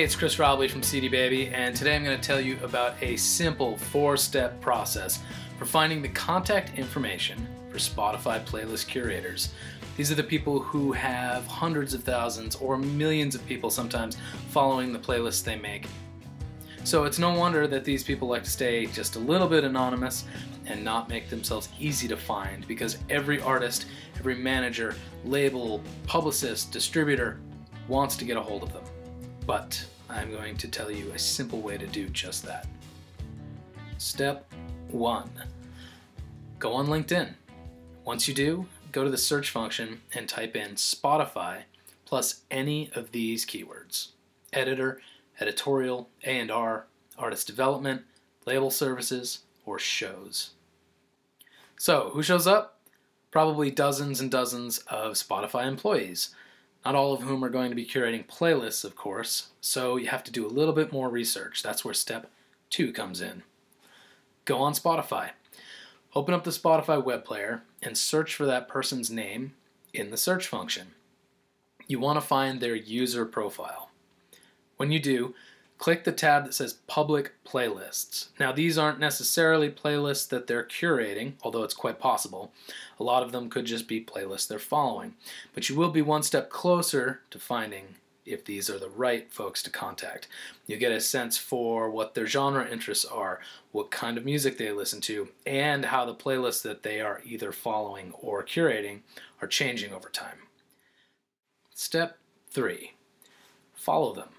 Hey, it's Chris Robley from CD Baby, and today I'm going to tell you about a simple 4-step process for finding the contact information for Spotify playlist curators. These are the people who have hundreds of thousands or millions of people sometimes following the playlists they make. So it's no wonder that these people like to stay just a little bit anonymous and not make themselves easy to find, because every artist, every manager, label, publicist, distributor wants to get a hold of them. But I'm going to tell you a simple way to do just that. Step 1. Go on LinkedIn. Once you do, go to the search function and type in Spotify plus any of these keywords: editor, editorial, A&R, artist development, label services, or shows. So, who shows up? Probably dozens and dozens of Spotify employees, not all of whom are going to be curating playlists, of course, so you have to do a little bit more research. That's where step 2 comes in. Go on Spotify. Open up the Spotify web player and search for that person's name in the search function. You want to find their user profile. When you do, click the tab that says Public Playlists. Now, these aren't necessarily playlists that they're curating, although it's quite possible. A lot of them could just be playlists they're following. But you will be one step closer to finding if these are the right folks to contact. You get a sense for what their genre interests are, what kind of music they listen to, and how the playlists that they are either following or curating are changing over time. Step 3. Follow them.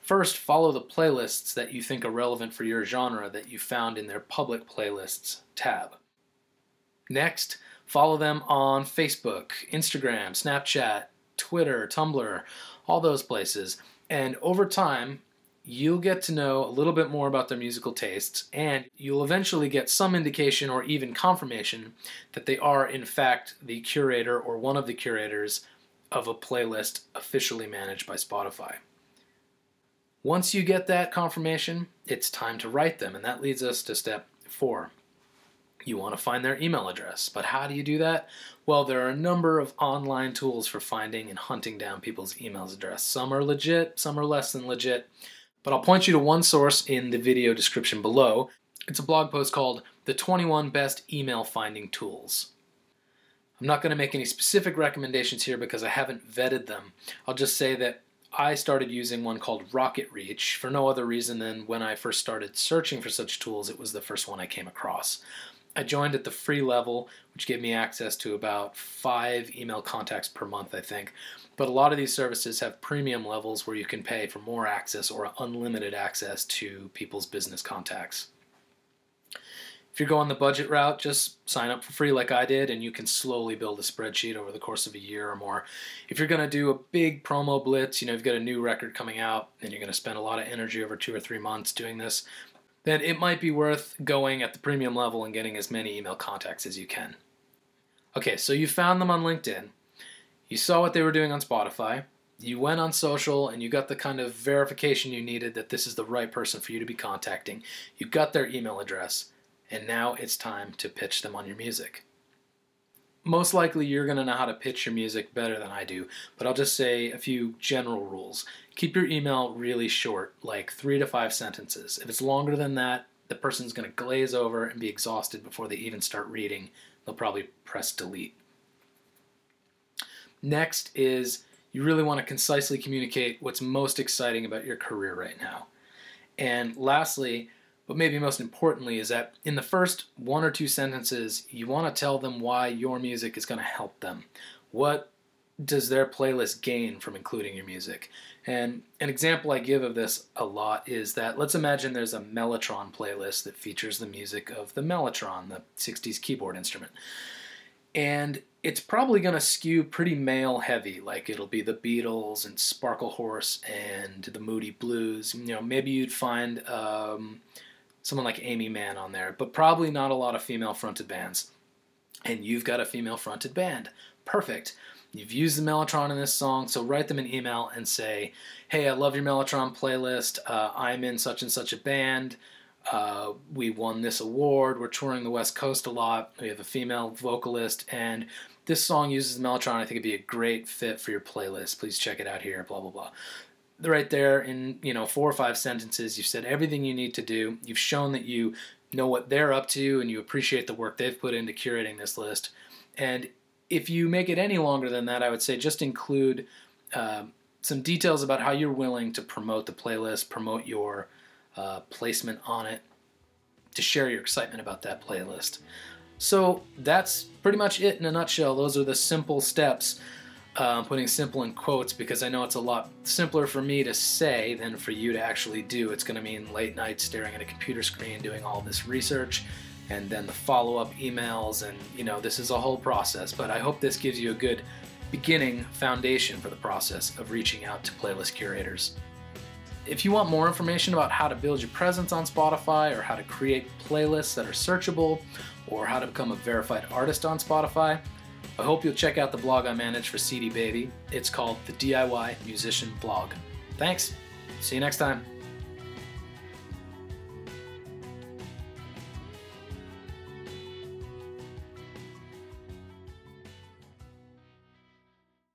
First, follow the playlists that you think are relevant for your genre that you found in their Public Playlists tab. Next, follow them on Facebook, Instagram, Snapchat, Twitter, Tumblr, all those places. And over time, you'll get to know a little bit more about their musical tastes, and you'll eventually get some indication or even confirmation that they are, in fact, the curator or one of the curators of a playlist officially managed by Spotify. Once you get that confirmation, it's time to write them, and that leads us to step 4. You want to find their email address, but how do you do that? Well, there are a number of online tools for finding and hunting down people's email address. Some are legit, some are less than legit, but I'll point you to one source in the video description below. It's a blog post called The 21 Best Email Finding Tools. I'm not going to make any specific recommendations here because I haven't vetted them. I'll just say that I started using one called Rocket Reach for no other reason than when I first started searching for such tools, it was the first one I came across. I joined at the free level, which gave me access to about 5 email contacts per month, I think. But a lot of these services have premium levels where you can pay for more access or unlimited access to people's business contacts. If you're going the budget route, just sign up for free like I did, and you can slowly build a spreadsheet over the course of a year or more. If you're going to do a big promo blitz, you've got a new record coming out, and you're going to spend a lot of energy over 2 or 3 months doing this, then it might be worth going at the premium level and getting as many email contacts as you can. Okay, so you found them on LinkedIn. You saw what they were doing on Spotify. You went on social, and you got the kind of verification you needed that this is the right person for you to be contacting. You got their email address. And now it's time to pitch them on your music. Most likely you're going to know how to pitch your music better than I do, but I'll just say a few general rules. Keep your email really short, like 3 to 5 sentences. If it's longer than that, the person's going to glaze over and be exhausted before they even start reading. They'll probably press delete. Next is you really want to concisely communicate what's most exciting about your career right now. And lastly, but maybe most importantly, is that in the first 1 or 2 sentences, you want to tell them why your music is going to help them. What does their playlist gain from including your music? And an example I give of this a lot is that let's imagine there's a Mellotron playlist that features the music of the Mellotron, the 60s keyboard instrument. And it's probably going to skew pretty male heavy, like it'll be the Beatles and Sparkle Horse and the Moody Blues. Maybe you'd find someone like Amy Mann on there, but probably not a lot of female-fronted bands. And you've got a female-fronted band. Perfect. You've used the Mellotron in this song, so write them an email and say, hey, I love your Mellotron playlist. I'm in such and such a band. We won this award. We're touring the West Coast a lot. We have a female vocalist, and this song uses the Mellotron. I think it'd be a great fit for your playlist. Please check it out here, blah, blah, blah. right there in 4 or 5 sentences, you've said everything you need to do. You've shown that you know what they're up to and you appreciate the work they've put into curating this list. And if you make it any longer than that, I would say just include some details about how you're willing to promote the playlist, promote your placement on it, to share your excitement about that playlist. So that's pretty much it in a nutshell. Those are the simple steps. Putting simple in quotes because I know it's a lot simpler for me to say than for you to actually do. It's going to mean late nights staring at a computer screen doing all this research and then the follow-up emails, and this is a whole process, but I hope this gives you a good beginning foundation for the process of reaching out to playlist curators. If you want more information about how to build your presence on Spotify, or how to create playlists that are searchable, or how to become a verified artist on Spotify, I hope you'll check out the blog I manage for CD Baby. It's called the DIY Musician Blog. Thanks. See you next time.